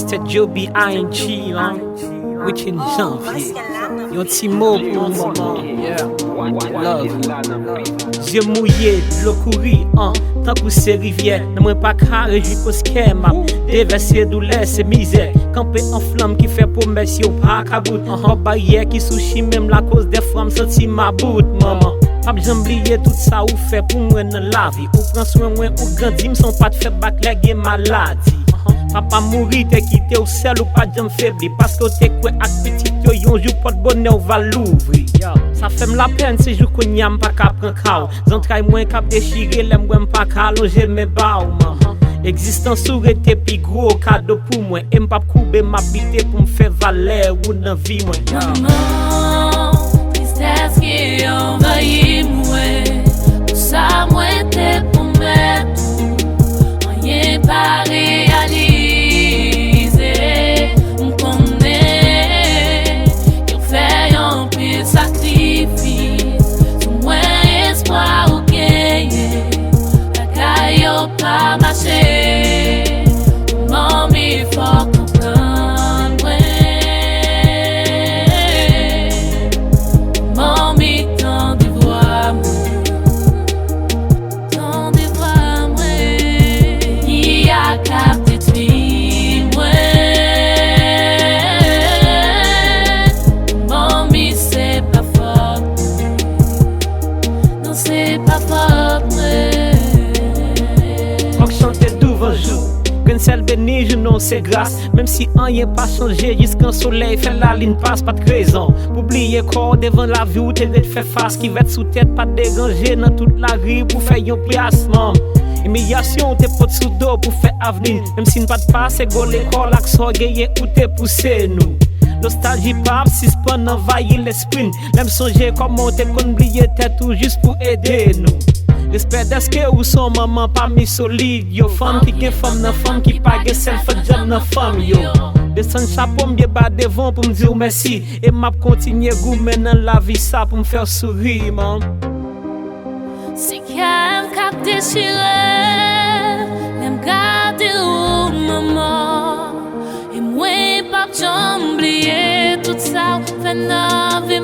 C'était Joe B.I.N.G. Week-end janvier. Yon ti mot pour le moment. Love. Yeux mouillés, l'eau courir, tant que c'est rivière. Ne moi pas carré, j'y cause qu'aima. Déverser douleur, c'est misère. Camper en flamme qui fait promesse, yo pas kabout. En barrière qui soucie même la cause des femmes, senti ma bout, maman. Pas j'oublier tout ça ou fait pour moi dans la vie. Ou prend soin moi ou grandi, m'son pas de fait back les maladie. Papa mourit, t'es quitté au sel ou pas de faibli. Parce que t'es quoi ak petit yo, yon jour pas de bonheur va l'ouvrir. Ça fait la peine si je connais pas qu'à prendre cao. J'entraille moins qu'à déchirer, l'aime pas qu'à allonger mes bas. Existence aurait été plus gros cadeau pour moi. Et m'pas couper m'habiter pour me faire valer ou dans vie moi. Maman, tristesse qui envahit moi. Pour ça moi t'es pour mettre rien pas réalisé. On connaît qu'on fait un peu sacrifice. Sous moins espoir ou gagner. La caillou pas marcher. Mommy faut comprendre. Mommy tant de voix qui a capté moi. Mommy c'est pas fort. Non c'est pas fort. Faut chanter devant jour. Qu'un ciel béni, je non c'est grâce. Même si rien pas changé, jusqu'un soleil fait la ligne passe, pas de raison. Pour oublier corps devant la vie où t'es de faire face. Qui va être sous tête, pas déranger dans toute la rue pour faire un piasement. Humiliation, t'es pas sous dos pour faire avenir. Même si pas de passe, go l'école, l'accent gagné où t'es poussé nous. Nostalgie pas, si c'est envahir l'esprit. Même songer comment t'es qu'on oublier t'es tout juste pour aider nous. Respect d'est-ce que ou son maman pas mis solide. Yo, femme qui gen femme nan femme qui pas gen self job nan femme yo. Descend chapeau m'bien bas devant pour me dire merci. Et m'a continuer goumen dans la vie ça pour me faire sourire man. C'est qu'elle cap déchiré, l'aime garder au maman. Et moi pas j'oublier tout ça, fait dans vie.